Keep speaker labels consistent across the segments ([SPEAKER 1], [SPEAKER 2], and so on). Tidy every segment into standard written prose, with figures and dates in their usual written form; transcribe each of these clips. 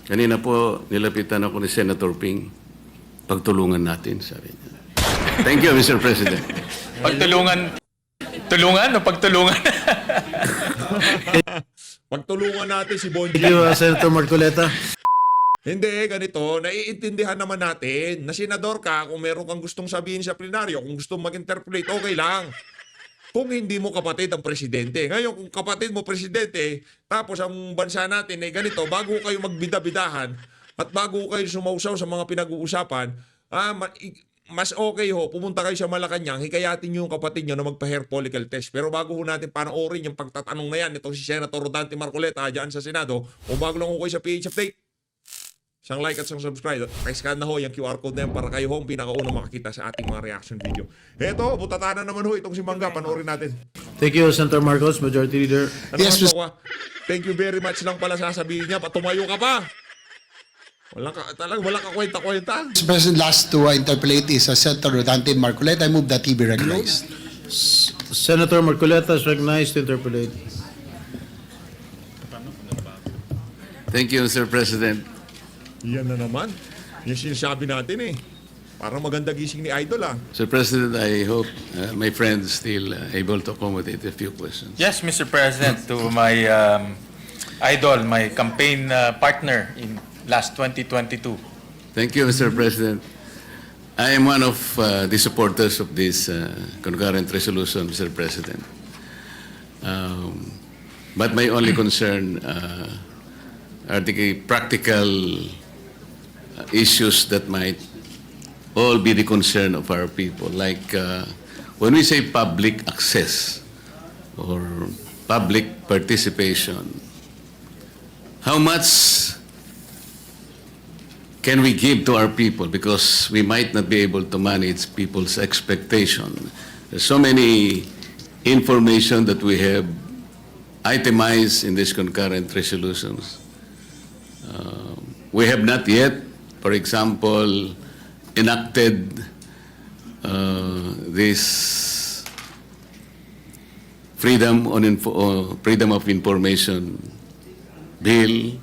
[SPEAKER 1] Kanina po, nilapitan ako ni Senator Ping. Pagtulungan natin, sabi niya. Thank you, Mr. President.
[SPEAKER 2] Tulungan o pagtulungan?
[SPEAKER 3] Pagtulungan natin si Bonji.
[SPEAKER 4] Thank you, Senator Marcoleta.
[SPEAKER 3] Hindi, ganito, naiintindihan naman natin na senador ka, kung meron kang gustong sabihin sa plenaryo, kung gustong mag-interpolate, okay lang. Kung hindi mo kapatid ang presidente. Ngayon, kung kapatid mo presidente, tapos ang bansa natin ay ganito, bago kayo magbida-bidahan at bago kayo sumausaw sa mga pinag-uusapan, mas okay ho, pumunta kayo sa Malacanang, hikayatin nyo yung kapatid nyo na magpa-hair follicle test. Pero bago ho natin panoorin yung pagtatanong na yan, itong si Senator Rodante Marcoleta dyan sa Senado, o bago lang ho kayo sa PH Update, isang like at isang subscribe. Pakiscan na ho yung QR code na yan para kayo ho ang pinakaunang makakita sa ating mga reaction video. Eto, butatanan naman ho itong si Mangga. Panoorin natin.
[SPEAKER 4] Thank you, Senator Marcos, Majority Leader.
[SPEAKER 3] Ano yes, thank you very much lang pala sasabihin niya. Tumayo ka pa. Wala ka kwenta-kwenta.
[SPEAKER 5] Mr. President, last to interpolate is Senator Rodante Marcoleta. I move that he be recognized.
[SPEAKER 4] Senator Marcoleta is recognized to interpolate.
[SPEAKER 1] Thank you, Mr. President.
[SPEAKER 3] Yan na naman. Yung sinasabi natin eh. Parang maganda gising ni Idol ah.
[SPEAKER 1] Mr. President, I hope my friend is still able to accommodate a few questions.
[SPEAKER 2] Yes, Mr. President, to my idol, my campaign partner in last 2022.
[SPEAKER 1] Thank you, Mr. President. I am one of the supporters of this concurrent resolution, Mr. President. But my only concern are the practical issues that might all be the concern of our people. Like when we say public access or public participation, how much can we give to our people? Because we might not be able to manage people's expectation. There's so many information that we have itemized in these concurrent resolutions. We have not yet, for example, enacted this freedom of information bill.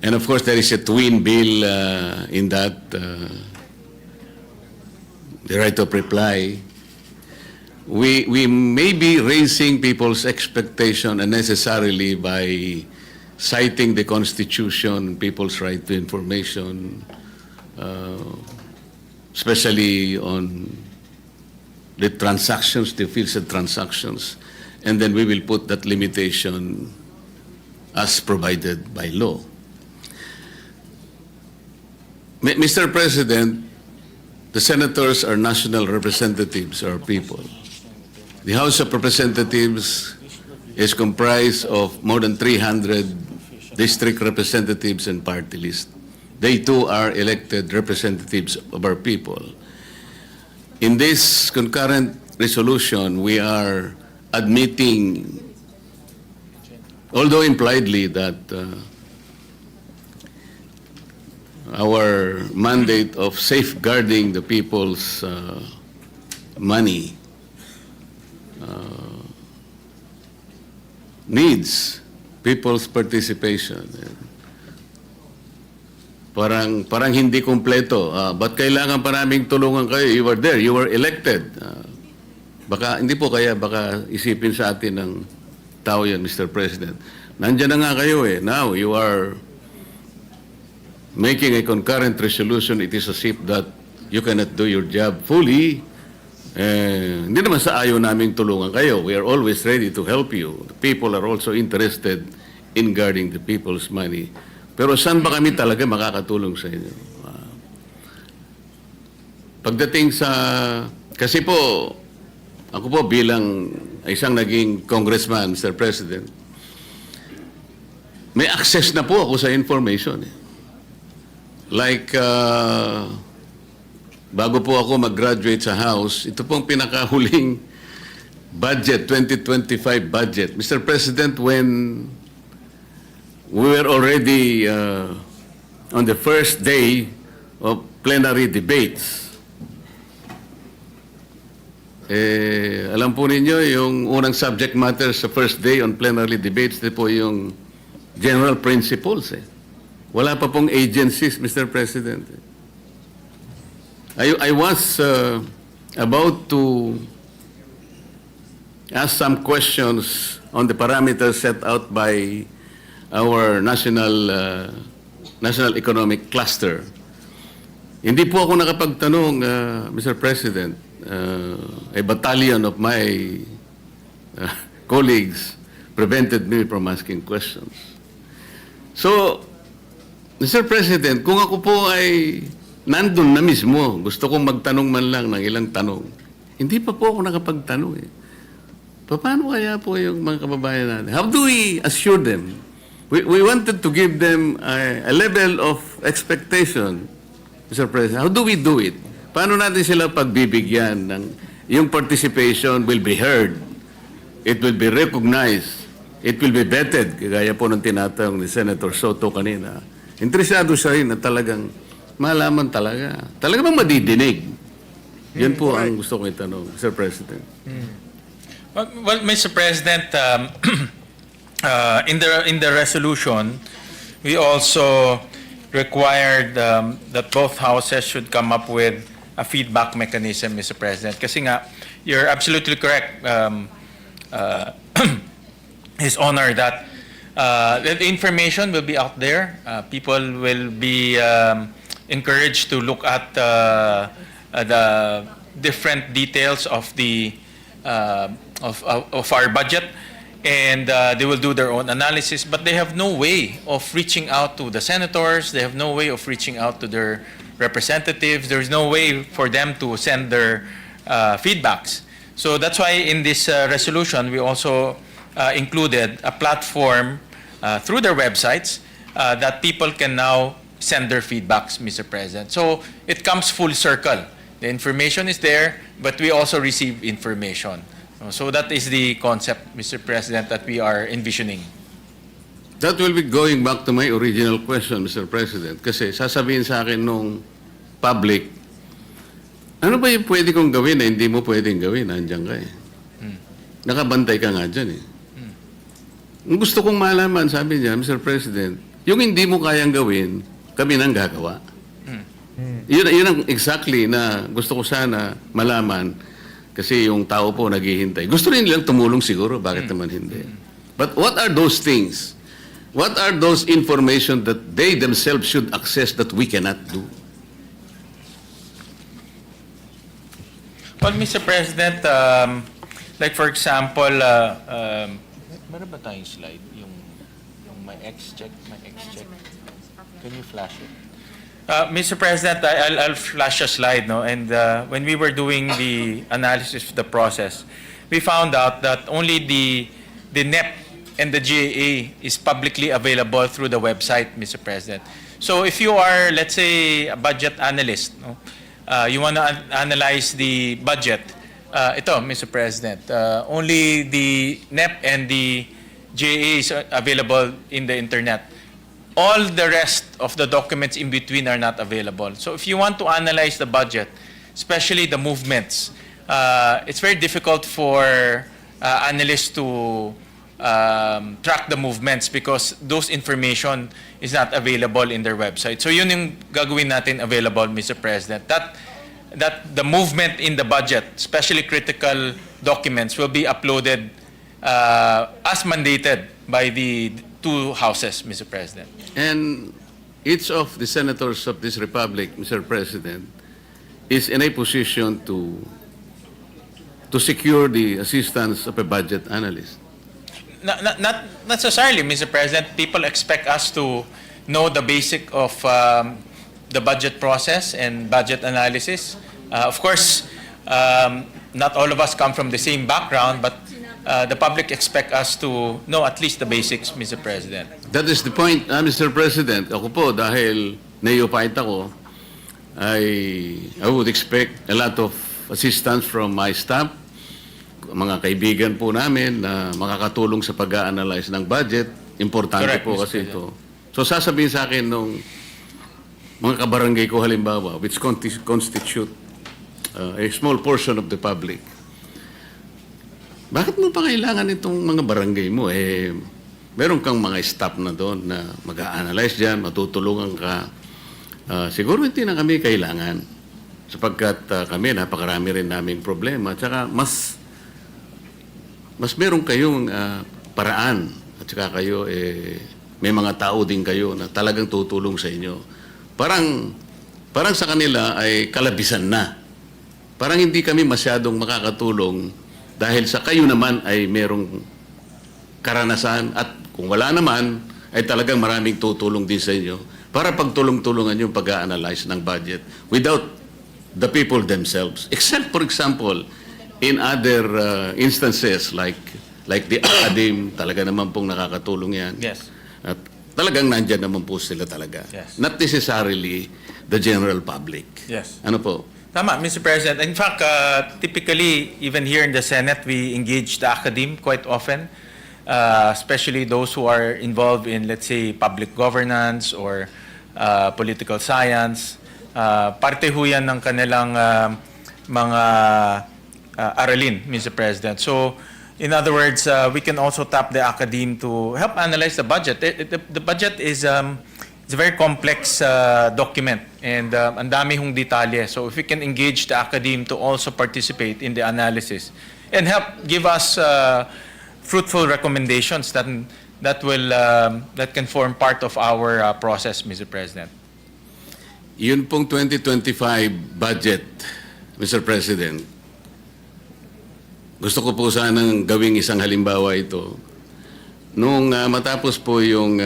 [SPEAKER 1] And of course, there is a twin bill in that, the right of reply. We may be raising people's expectation unnecessarily by citing the Constitution, people's right to information, especially on the transactions, the fields of transactions, and then we will put that limitation as provided by law. Mr. President, the senators are national representatives of our people. The House of Representatives is comprised of more than 300 district representatives and party list. They too are elected representatives of our people. In this concurrent resolution, we are admitting, although impliedly, that our mandate of safeguarding the people's money needs people's participation. Parang hindi kumpleto. Ba't kailangan pa naming tulungan kayo? You were there. You were elected. Baka isipin sa atin ng tao yan, Mr. President. Nandiyan na nga kayo eh. Now, you are making a concurrent resolution. It is as if that you cannot do your job fully. Hindi naman sa ayaw naming tulungan kayo. We are always ready to help you. The people are also interested in guarding the people's money. Pero saan ba kami talaga makakatulong sa inyo? Pagdating sa... Kasi po, ako po bilang isang naging congressman, Mr. President, may access na po ako sa information. Like... bago po ako mag-graduate sa House, ito pong pinakahuling budget, 2025 budget. Mr. President, when we were already on the first day of plenary debates, alam po ninyo, yung unang subject matter sa first day on plenary debates, ito po yung general principles. Wala pa pong agencies, Mr. President. I was about to ask some questions on the parameters set out by our national economic cluster. Hindi po ako nakapagtanong, Mr. President. A battalion of my colleagues prevented me from asking questions. So, Mr. President, kung ako po ay nandun na mismo, gusto kong magtanong man lang ng ilang tanong, hindi pa po ako nakapagtanong eh. Paano kaya po yung mga kababayan natin? How do we assure them? We wanted to give them a level of expectation, Mr. President. How do we do it? Paano natin sila pagbibigyan ng yung participation will be heard, it will be recognized, it will be vetted, kagaya po ng tinatawag ni Senator Soto kanina. Interesado siya rin na talagang malaman talaga. Talaga bang madidinig? Yan po ang gusto kong itanong, Mr. President.
[SPEAKER 2] Well, Mr. President, in the resolution, we also required that both houses should come up with a feedback mechanism, Mr. President. Kasi nga, you're absolutely correct, His Honor, that the information will be out there. People will be encouraged to look at the different details of the of our budget, and they will do their own analysis. But they have no way of reaching out to the senators. They have no way of reaching out to their representatives. There is no way for them to send their feedbacks. So that's why in this resolution we also included a platform through their websites that people can now send their feedbacks, Mr. President. So it comes full circle. The information is there, but we also receive information. So that is the concept, Mr. President, that we are envisioning.
[SPEAKER 1] That will be going back to my original question, Mr. President. Kasi sasabihin sa akin nung public, ano ba yung pwede kong gawin na hindi mo pwedeng gawin? Nandiyan ka eh. Nakabantay ka nga dyan eh. Ang gusto kong malaman, sabi niya, Mr. President, yung hindi mo kayang gawin, kami nang gagawa. Yun ang exactly na gusto ko sana malaman kasi yung tao po naghihintay. Gusto rin nilang tumulong siguro, bakit naman hindi? But what are those things? What are those information that they themselves should access that we cannot do?
[SPEAKER 2] Well, Mr. President, like for example, meron ba tayong slide? Yung my X-check. Can you flash it? Mr. President, I'll flash a slide, no? And when we were doing the analysis of the process, we found out that only the NEP and the GAA is publicly available through the website, Mr. President. So if you are, let's say, a budget analyst, no? You want to analyze the budget, ito, Mr. President, only the NEP and the GAA is available in the internet. All the rest of the documents in between are not available. So if you want to analyze the budget, especially the movements, it's very difficult for analysts to track the movements because those information is not available in their website. So yun yung gagawin natin available, Mr. President. That the movement in the budget, especially critical documents, will be uploaded as mandated by the two houses, Mr. President.
[SPEAKER 1] And each of the senators of this republic, Mr. President, is in a position to secure the assistance of a budget analyst.
[SPEAKER 2] Not necessarily, Mr. President. People expect us to know the basic of the budget process and budget analysis. Of course, not all of us come from the same background, but the public expect us to know at least the basics, Mr. President.
[SPEAKER 1] That is the point, Mr. President. Ako po, dahil neophyte ako, I would expect a lot of assistance from my staff, mga kaibigan po namin na makakatulong sa pag-a-analyze ng budget. Importante
[SPEAKER 2] Correct,
[SPEAKER 1] po
[SPEAKER 2] Mr.
[SPEAKER 1] kasi
[SPEAKER 2] President.
[SPEAKER 1] ito. So sasabihin sa akin nung mga kabarangay ko halimbawa, which constitute a small portion of the public, bakit mo pa kailangan itong mga barangay mo? meron kang mga staff na doon na mag-a-analyze dyan, matutulungan ka. Siguro hindi na kami kailangan sapagkat kami napakarami rin naming problema. At saka mas meron kayong paraan at saka kayo may mga tao din kayo na talagang tutulong sa inyo. Parang sa kanila ay kalabisan na. Parang hindi kami masyadong makakatulong dahil sa kayo naman ay merong karanasan at kung wala naman ay talagang maraming tutulong din sa inyo para pagtulong-tulungan yung pag-a-analyze ng budget without the people themselves. Except, for example, in other instances like the ACADIM, talaga naman pong nakakatulong yan.
[SPEAKER 2] Yes.
[SPEAKER 1] At talagang nandyan naman po sila talaga.
[SPEAKER 2] Yes.
[SPEAKER 1] Not necessarily the general public.
[SPEAKER 2] Yes.
[SPEAKER 1] Ano po?
[SPEAKER 2] Tama, Mr. President. In fact, typically, even here in the Senate, we engage the academe quite often, especially those who are involved in, let's say, public governance or political science. Parte ho yan ng kanilang mga aralin, Mr. President. So, in other words, we can also tap the academe to help analyze the budget. The budget is it's a very complex document and ang dami hong detalye. So if we can engage the academe to also participate in the analysis and help give us fruitful recommendations that can form part of our process, Mr. President.
[SPEAKER 1] Yun pong 2025 budget, Mr. President, gusto ko po sanang gawing isang halimbawa ito. Nung matapos po yung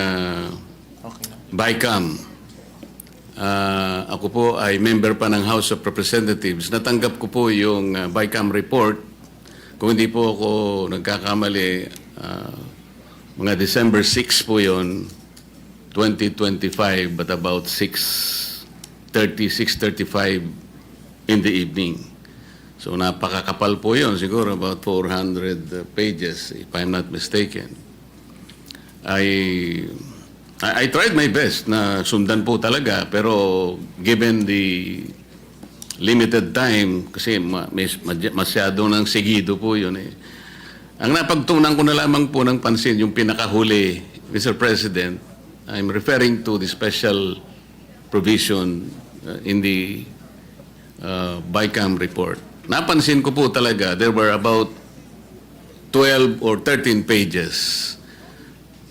[SPEAKER 1] BICAM, ako po ay member pa ng House of Representatives. Natanggap ko po yung BICAM report. Kung hindi po ako nagkakamali, mga December 6 po yon 2025, but about 6:35 in the evening. So napakakapal po yun, siguro about 400 pages, if I'm not mistaken. I tried my best na sundan po talaga, pero given the limited time, kasi masyado nang sigido po yun eh. Ang napagtunan ko na lamang po ng pansin, yung pinakahuli, Mr. President, I'm referring to the special provision in the BICAM report. Napansin ko po talaga, there were about 12 or 13 pages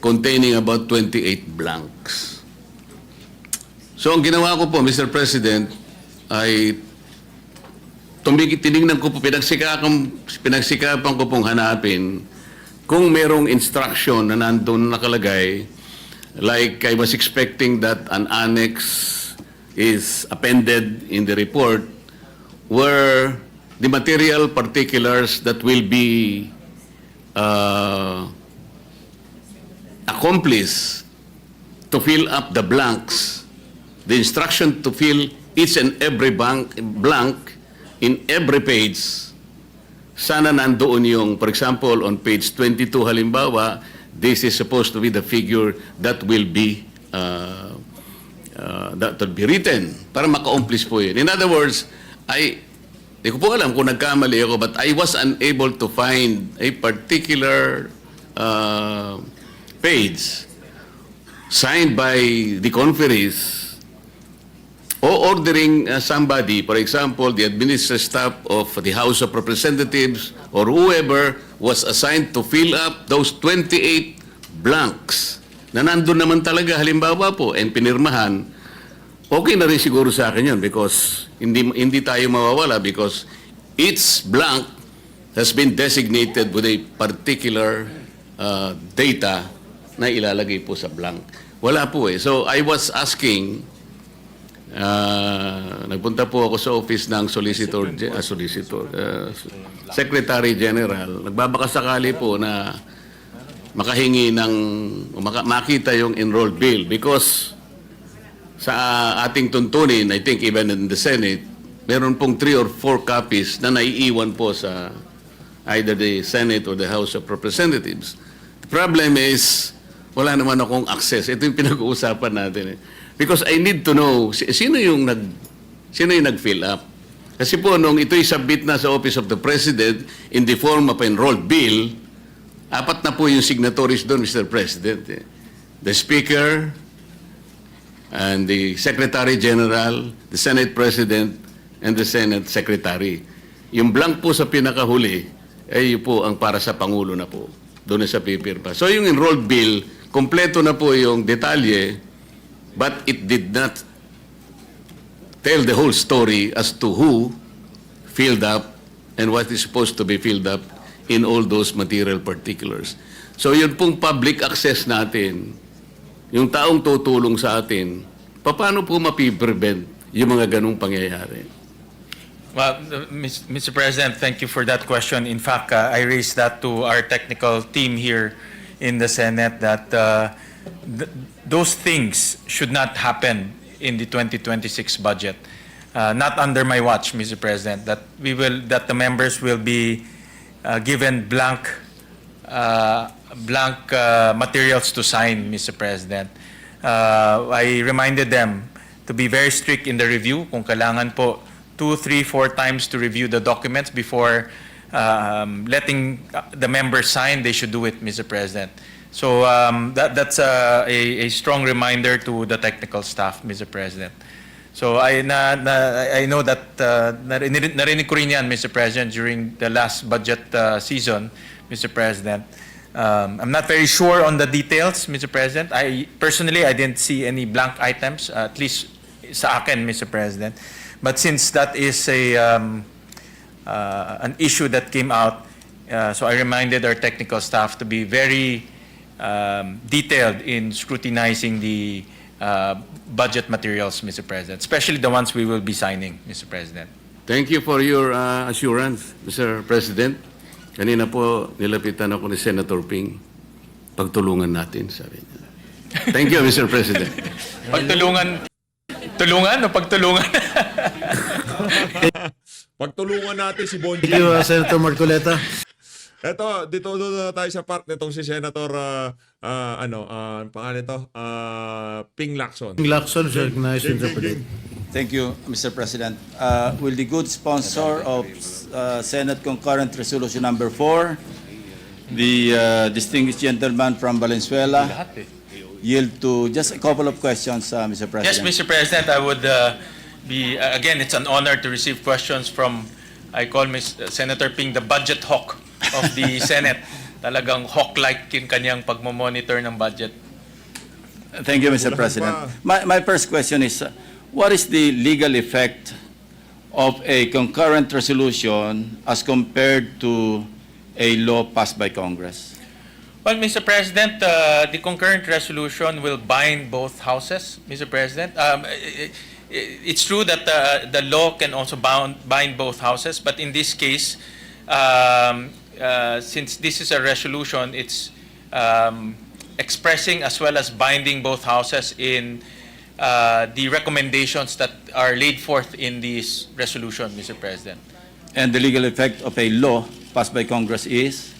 [SPEAKER 1] containing about 28 blanks. So ang ginawa ko po, Mr. President, ay tinignan ko po, pinagsikapan ko pong hanapin kung merong instruction na nandun nakalagay, like I was expecting that an annex is appended in the report where the material particulars that will be accomplished to fill up the blanks, the instruction to fill each and every blank in every page, sana nandoon yung, for example, on page 22 halimbawa, this is supposed to be the figure that will be written para maka-accomplish po yun. In other words, di ko po alam kung nagkamali ako, but I was unable to find a particular page signed by the conferees o ordering somebody, for example, the administrative staff of the House of Representatives or whoever was assigned to fill up those 28 blanks na nandun naman talaga halimbawa po and pinirmahan. Okay na rin siguro sa akin yun because hindi tayo mawawala because each blank has been designated with a particular data na ilalagay po sa blank. Wala po eh. So I was asking, nagpunta po ako sa office ng Secretary General. Nagbabakasakali po na makahingi makita yung enrolled bill because sa ating tuntunin, I think even in the Senate, meron pong 3 or 4 copies na naiiwan po sa either the Senate or the House of Representatives. The problem is, wala naman akong access. Ito yung pinag-uusapan natin eh. Because I need to know, sino yung nag-fill up? Kasi po, nung ito'y submit na sa Office of the President in the form of enrolled bill, 4 po yung signatories doon, Mr. President. The Speaker and the Secretary General, the Senate President, and the Senate Secretary. Yung blank po sa pinakahuli, yun po ang para sa Pangulo na po. Doon na sa pipirma. So yung enrolled bill, kompleto na po yung detalye, but it did not tell the whole story as to who filled up and what is supposed to be filled up in all those material particulars. So yun pong public access natin, yung taong tutulong sa atin, paano po mapiprevent yung mga ganong pangyayari?
[SPEAKER 2] Well, Mr. President, thank you for that question. In fact, I raised that to our technical team here in the Senate that those things should not happen in the 2026 budget. Not under my watch, Mr. President. That the members will be given blank materials to sign, Mr. President. I reminded them to be very strict in the review. Kung kailangan po 2, 3, 4 times to review the documents before letting the members sign, they should do it, Mr. President. So that's a strong reminder to the technical staff, Mr. President. So I know that narinig ko rin yan, Mr. President, during the last budget season, Mr. President. I'm not very sure on the details, Mr. President. Personally, I didn't see any blank items, at least sa akin, Mr. President. But since that is an issue that came out, so I reminded our technical staff to be very detailed in scrutinizing the budget materials, Mr. President, especially the ones we will be signing, Mr. President.
[SPEAKER 1] Thank you for your assurance, Mr. President. Kanina po, nilapitan ako ni Senator Ping. Pagtulungan natin, sabi niya. Thank you, Mr. President.
[SPEAKER 2] Tulungan o pagtulungan?
[SPEAKER 3] Pagtulungan natin si Bonji.
[SPEAKER 4] Thank you, Senator Marcoleta.
[SPEAKER 3] Eto, dito na tayo sa part nitong si Senator, pangalan ito? Ping Lacson.
[SPEAKER 4] Lacson is recognized to interpret.
[SPEAKER 6] Thank you, Mr. President. Will the good sponsor of Senate Concurrent Resolution Number 4, the distinguished gentleman from Valenzuela, yield to just a couple of questions, Mr. President?
[SPEAKER 2] Yes, Mr. President, I would again, it's an honor to receive questions from, I call Senator Ping the budget hawk of the Senate. Talagang hawk-like yung kanyang pagmamonitor ng budget.
[SPEAKER 6] Thank you, Mr. President. My first question is, what is the legal effect of a concurrent resolution as compared to a law passed by Congress?
[SPEAKER 2] Well, Mr. President, the concurrent resolution will bind both houses, Mr. President. It's true that the law can also bind both houses, but in this case, since this is a resolution, it's expressing as well as binding both houses in the recommendations that are laid forth in this resolution, Mr. President.
[SPEAKER 6] And the legal effect of a law passed by Congress is?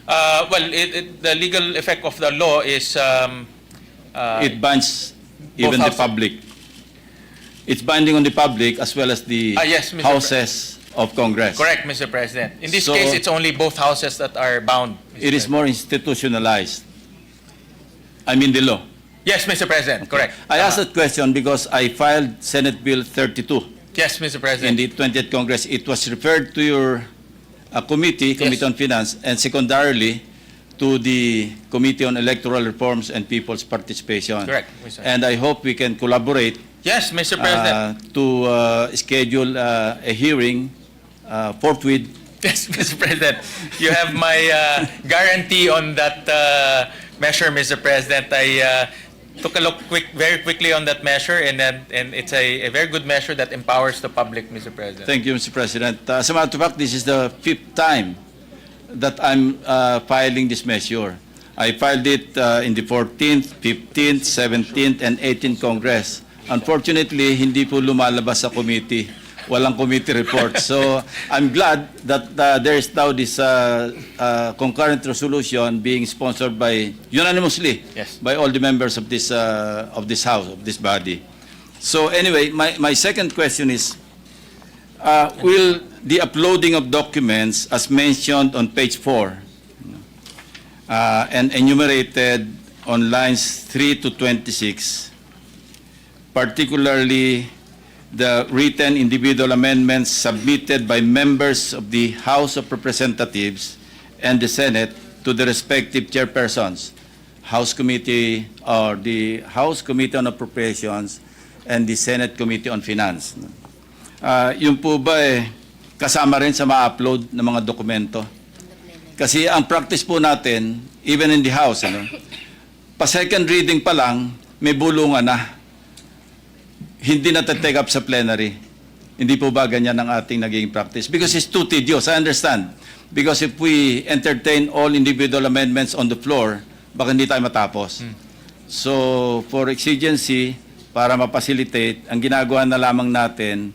[SPEAKER 2] The legal effect of the law is
[SPEAKER 6] It binds even the
[SPEAKER 2] houses.
[SPEAKER 6] public. It's binding on the public as well as the
[SPEAKER 2] yes, Mr.
[SPEAKER 6] houses of Congress.
[SPEAKER 2] correct, Mr. President. In this
[SPEAKER 6] So-
[SPEAKER 2] case, it's only both houses that are bound. Mr.
[SPEAKER 6] It is
[SPEAKER 2] President.
[SPEAKER 6] more institutionalized. I mean the law.
[SPEAKER 2] Yes, Mr. President. Correct.
[SPEAKER 6] I asked that question because I filed Senate Bill 32
[SPEAKER 2] Yes, Mr.
[SPEAKER 6] in
[SPEAKER 2] President.
[SPEAKER 6] the 20th Congress. It was referred to your committee, Committee on Finance, and secondarily to the Committee on Electoral Reforms and People's Participation.
[SPEAKER 2] Correct, Mr.
[SPEAKER 6] And I hope we can collaborate
[SPEAKER 2] Yes, Mr. President.
[SPEAKER 6] to schedule a hearing forthwith.
[SPEAKER 2] Yes, Mr. President. You have my guarantee on that measure, Mr. President. I took a look very quickly on that measure, and it's a very good measure that empowers the public, Mr. President.
[SPEAKER 6] Thank you, Mr. President. As a matter of fact, this is the 5th time that I'm filing this measure. I filed it in the 14th, 15th, 17th, and 18th Congress. Unfortunately, hindi po lumalabas sa committee. Walang committee report. So I'm glad that there is now this concurrent resolution being sponsored by unanimously
[SPEAKER 2] Yes.
[SPEAKER 6] by all the members of this house, of this body. So anyway, my second question is, will the uploading of documents as mentioned on page 4, and enumerated on lines 3 to 26, particularly the written individual amendments submitted by members of the House of Representatives and the Senate to the respective chairpersons, House Committee or the House Committee on Appropriations and the Senate Committee on Finance. Yung po ba kasama rin sa ma-upload ng mga dokumento? Kasi ang practice po natin, even in the House, pa second reading pa lang, may bulungan na. Hindi na take up sa plenary. Hindi po ba ganyan ang ating naging practice? Because it's too tedious, I understand. Because if we entertain all individual amendments on the floor, baka hindi tayo matapos. So, for exigency, para ma-facilitate, ang ginagawa na lamang natin,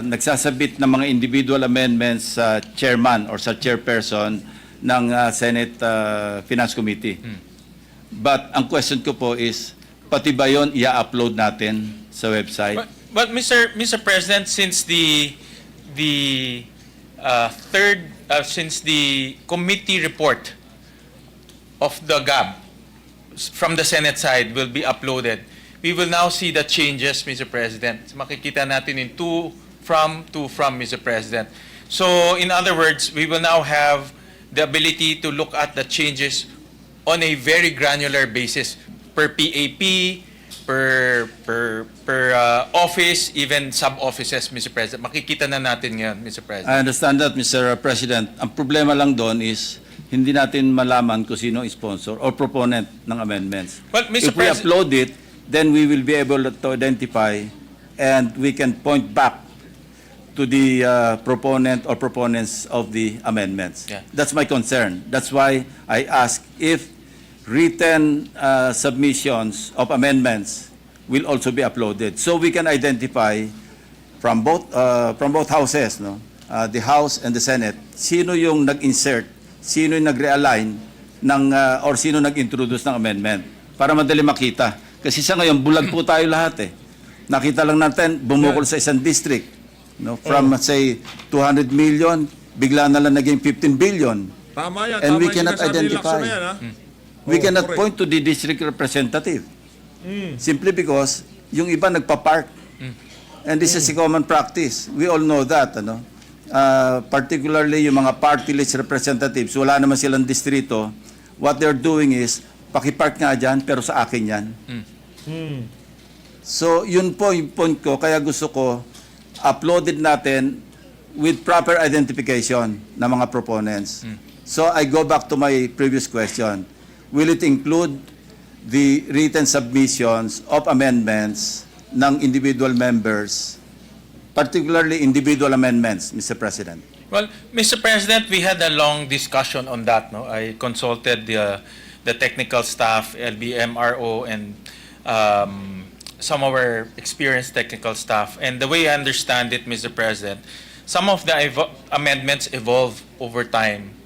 [SPEAKER 6] nagsasabit ng mga individual amendments sa chairman or sa chairperson ng Senate Finance Committee. But ang question ko po is, pati ba yun i-upload natin sa website?
[SPEAKER 2] But Mr. President, since the committee report of the GAB from the Senate side will be uploaded, we will now see the changes, Mr. President. Makikita natin in to from, Mr. President. So, in other words, we will now have the ability to look at the changes on a very granular basis per PAP, per office, even sub-offices, Mr. President. Makikita na natin ngayon, Mr. President.
[SPEAKER 6] I understand that, Mr. President. Ang problema lang doon is, hindi natin malaman kung sino sponsor or proponent ng amendments.
[SPEAKER 2] Well, Mr.
[SPEAKER 6] If we
[SPEAKER 2] President-
[SPEAKER 6] upload it, then we will be able to identify and we can point back to the proponent or proponents of the amendments.
[SPEAKER 2] Yeah.
[SPEAKER 6] That's my concern. That's why I ask if written submissions of amendments will also be uploaded, so we can identify from both houses, the House and the Senate, sino yung nag-insert, sino yung nag-realign ng or sino nag-introduce ng amendment para madali makita. Kasi sa ngayon bulag po tayo lahat eh. Nakita lang natin bumukol sa isang district, from say 200 million bigla na lang naging 15 billion.
[SPEAKER 3] Tama yan.
[SPEAKER 6] And
[SPEAKER 3] tama
[SPEAKER 6] we
[SPEAKER 3] yung
[SPEAKER 6] cannot
[SPEAKER 3] sinasabi ni
[SPEAKER 6] identify.
[SPEAKER 3] Lacson na yan, ha?
[SPEAKER 6] We
[SPEAKER 3] Oo,
[SPEAKER 6] cannot
[SPEAKER 3] correct.
[SPEAKER 6] point to the district representative. Simply because yung iba nagpa-park. And this is a common practice. We all know that, particularly yung mga party list representatives, wala naman silang distrito. What they're doing is, pakipark nga dyan, pero sa akin yan. So, yun po yung point ko. Kaya gusto ko, uploaded natin with proper identification ng mga proponents. So, I go back to my previous question. Will it include the written submissions of amendments ng individual members, particularly individual amendments, Mr. President?
[SPEAKER 2] Well, Mr. President, we had a long discussion on that. No, I consulted the technical staff, LBMRO, and some of our experienced technical staff. And the way I understand it, Mr. President, some of the amendments evolve over time.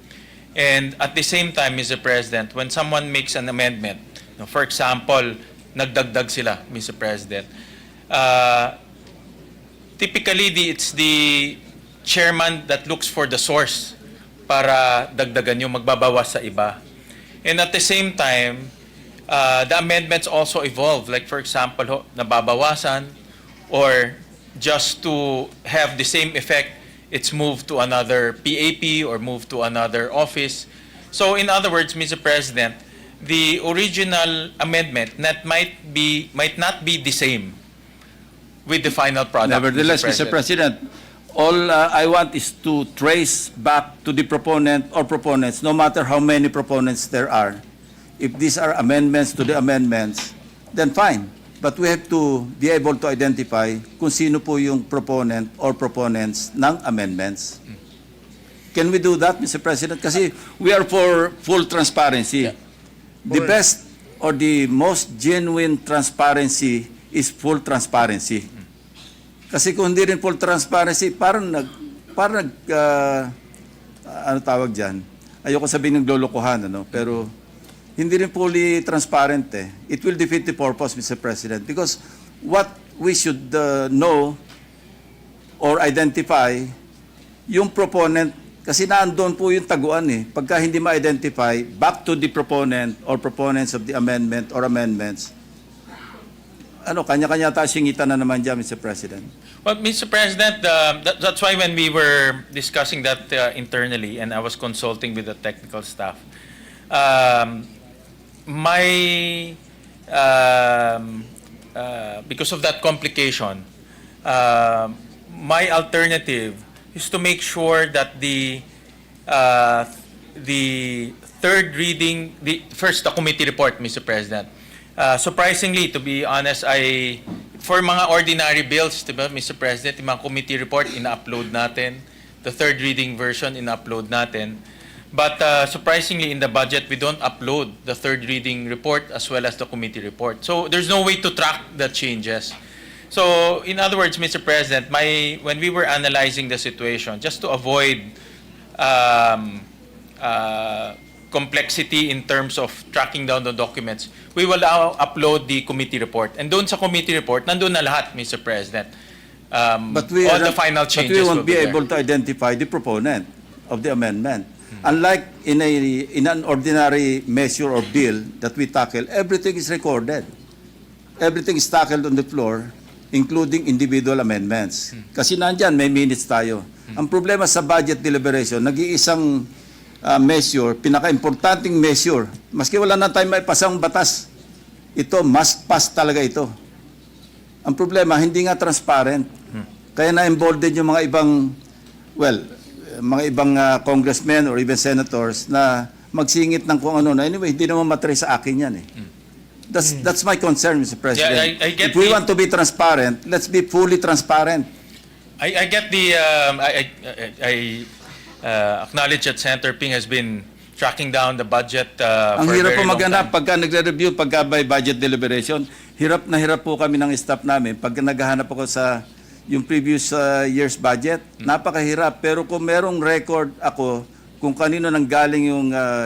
[SPEAKER 2] And at the same time, Mr. President, when someone makes an amendment, for example, nagdagdag sila, Mr. President, typically it's the chairman that looks for the source para dagdagan yung magbabawas sa iba. And at the same time, the amendments also evolve. Like for example, nababawasan, or just to have the same effect, it's moved to another PAP or moved to another office. So in other words, Mr. President, the original amendment that might not be the same with the final product.
[SPEAKER 6] Nevertheless, Mr. President, all I want is to trace back to the proponent or proponents, no matter how many proponents there are. If these are amendments to the amendments, then fine. But we have to be able to identify kung sino po yung proponent or proponents ng amendments. Can we do that, Mr. President? Kasi we are for full transparency. The best or the most genuine transparency is full transparency. Kasi kung hindi rin full transparency, parang ano tawag dyan? Ayoko sabihin ng lolokohan, pero hindi rin fully transparent eh. It will defeat the purpose, Mr. President, because what we should know or identify, yung proponent Kasi naandun po yung taguan eh. Pagka hindi ma-identify, back to the proponent or proponents of the amendment or amendments. Kanya-kanya tayo singitan na naman dyan, Mr. President.
[SPEAKER 2] Well, Mr. President, that's why when we were discussing that internally and I was consulting with the technical staff, because of that complication, my alternative is to make sure that the third reading, the committee report, Mr. President. Surprisingly, to be honest, for mga ordinary bills, diba, Mr. President, yung mga committee report, ina-upload natin. The third reading version, ina-upload natin. But surprisingly, in the budget, we don't upload the third reading report as well as the committee report. So there's no way to track the changes. So in other words, Mr. President, when we were analyzing the situation, just to avoid complexity in terms of tracking down the documents, we will now upload the committee report. And doon sa committee report, nandun na lahat, Mr. President. All the final changes
[SPEAKER 6] But we
[SPEAKER 2] will
[SPEAKER 6] won't be
[SPEAKER 2] there.
[SPEAKER 6] able to identify the proponent of the amendment. Unlike in an ordinary measure or bill that we tackle, everything is recorded. Everything is tackled on the floor, including individual amendments. Kasi nandyan, may minutes tayo. Ang problema sa budget deliberation, nag-iisang measure, pinaka-importanting measure, maski wala na tayo maipasang batas, ito, must pass talaga ito. Ang problema, hindi nga transparent. Kaya na-embolden yung mga ibang, mga ibang congressmen or even senators na magsingit ng kung ano. Anyway, hindi naman matry sa akin yan eh. That's my concern, Mr. President.
[SPEAKER 2] Yeah, I get
[SPEAKER 6] If we
[SPEAKER 2] the-
[SPEAKER 6] want to be transparent, let's be fully transparent.
[SPEAKER 2] I get the I acknowledge that Senator Ping has been tracking down the budget
[SPEAKER 6] Ang
[SPEAKER 2] for a
[SPEAKER 6] hirap
[SPEAKER 2] very
[SPEAKER 6] po
[SPEAKER 2] long
[SPEAKER 6] maghanap
[SPEAKER 2] time.
[SPEAKER 6] pagka nagre-review, pagka by budget deliberation, hirap na hirap po kami ng staff namin. Pagka naghahanap ako sa yung previous year's budget, napakahirap. Pero kung merong record ako kung kanino nang galing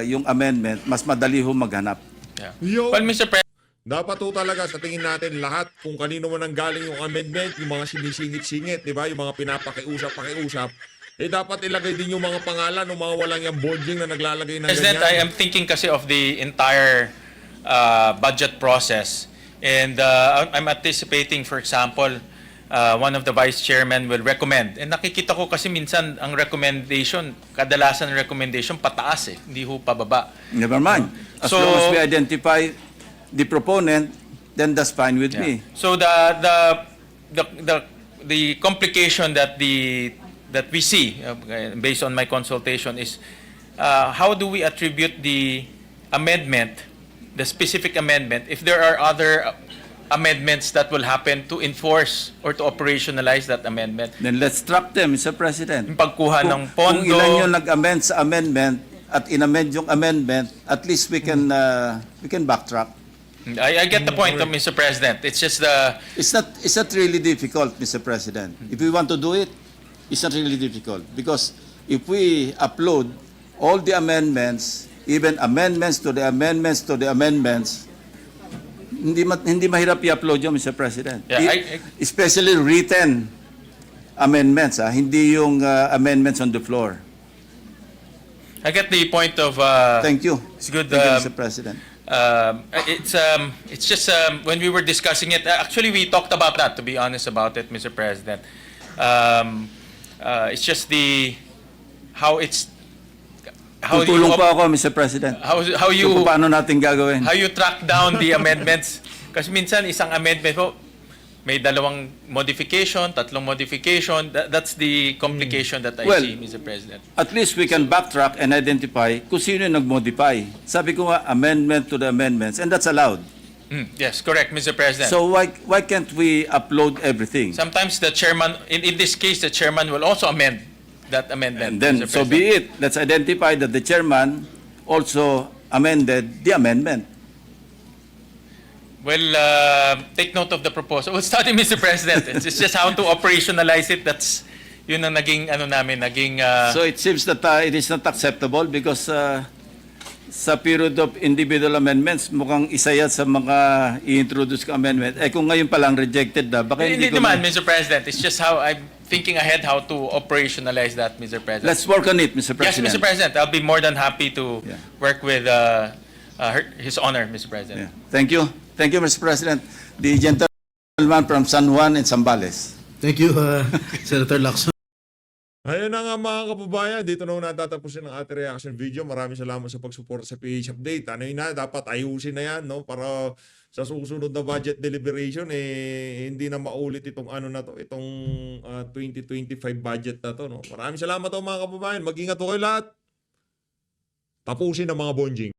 [SPEAKER 6] yung amendment, mas madali ho maghanap.
[SPEAKER 2] Yeah.
[SPEAKER 3] Yo.
[SPEAKER 2] Well, Mr. President,
[SPEAKER 3] Dapat po talaga sa tingin natin lahat kung kanino man ang galing yung amendment, yung mga sinisingit-singit, di ba? Yung mga pinapakiusap, dapat ilagay din yung mga pangalan ng mga walang yung bodging na naglalagay ng
[SPEAKER 2] President, I
[SPEAKER 3] ganyan.
[SPEAKER 2] am thinking kasi of the entire budget process. And I'm anticipating, for example, one of the vice chairmen will recommend. And nakikita ko kasi minsan ang recommendation, kadalasan ang recommendation pataas eh, hindi ho pababa.
[SPEAKER 6] Never mind. As
[SPEAKER 2] So-
[SPEAKER 6] long as we identify the proponent, then that's fine with me.
[SPEAKER 2] So the complication that we see based on my consultation is how do we attribute the amendment, the specific amendment, if there are other amendments that will happen to enforce or to operationalize that amendment.
[SPEAKER 6] Then let's track them, Mr. President.
[SPEAKER 2] Yung pagkuha ng pondo.
[SPEAKER 6] Kung ilan yung nag-amend sa amendment at in-amend yung amendment, at least we can backtrack.
[SPEAKER 2] I get the point, Mr. President. It's just
[SPEAKER 6] It's not really difficult, Mr. President. If we want to do it, it's not really difficult because if we upload all the amendments, even amendments to the amendments to the amendments, hindi mahirap i-upload yun, Mr. President.
[SPEAKER 2] Yeah,
[SPEAKER 6] Especially written amendments, hindi yung amendments on the floor.
[SPEAKER 2] I get the point of
[SPEAKER 6] Thank you.
[SPEAKER 2] it's good.
[SPEAKER 6] Thank you, Mr. President.
[SPEAKER 2] It's just when we were discussing it. Actually, we talked about that. To be honest about it, Mr. President, it's just how you
[SPEAKER 6] Tutulong po ako, Mr. President.
[SPEAKER 2] how
[SPEAKER 6] Kung
[SPEAKER 2] you
[SPEAKER 6] paano natin gagawin.
[SPEAKER 2] how you track down the amendments. Kasi minsan isang amendment po may dalawang modification, tatlong modification. That's the complication that I
[SPEAKER 6] Well,
[SPEAKER 2] see, Mr. President.
[SPEAKER 6] At least we can backtrack and identify kung sino yung nag-modify. Sabi ko nga, amendment to the amendments, and that's allowed.
[SPEAKER 2] Yes, correct, Mr. President.
[SPEAKER 6] So why can't we upload everything?
[SPEAKER 2] Sometimes the chairman, in this case, the chairman will also amend that amendment.
[SPEAKER 6] And then,
[SPEAKER 2] Mr.
[SPEAKER 6] so
[SPEAKER 2] President.
[SPEAKER 6] be it. Let's identify that the chairman also amended the amendment.
[SPEAKER 2] Well, take note of the proposal. We'll study, Mr. President. It's just how to operationalize it. That's yun ang naging ano namin, naging
[SPEAKER 6] So it seems that it is not acceptable because sa period of individual amendments, mukhang isa yan sa mga i-introduce ka amendment. Eh kung ngayon pa lang rejected na, baka
[SPEAKER 2] Hindi
[SPEAKER 6] hindi ko
[SPEAKER 2] naman, Mr. President. It's just how I'm thinking ahead how to operationalize that, Mr. President.
[SPEAKER 6] Let's work on it, Mr.
[SPEAKER 2] Yes,
[SPEAKER 6] President.
[SPEAKER 2] Mr. President. I'll be more than happy to
[SPEAKER 6] Yeah.
[SPEAKER 2] work with His Honor, Mr. President.
[SPEAKER 6] Yeah. Thank you. Thank you, Mr. President. The gentleman from San Juan and Zambales.
[SPEAKER 4] Thank you, Senator Lacson.
[SPEAKER 3] Ayun na nga mga kababayan, dito na ho natatapusin ang ating reaction video. Maraming salamat sa pagsuporta sa PH Update. Ano yun na, dapat ayusin na yan, no? Para sa susunod na budget deliberation, hindi na maulit itong ano na to, itong 2025 budget na to, no? Maraming salamat ho mga kababayan. Mag-ingat ho kayo lahat. Tapusin ang mga bonjing.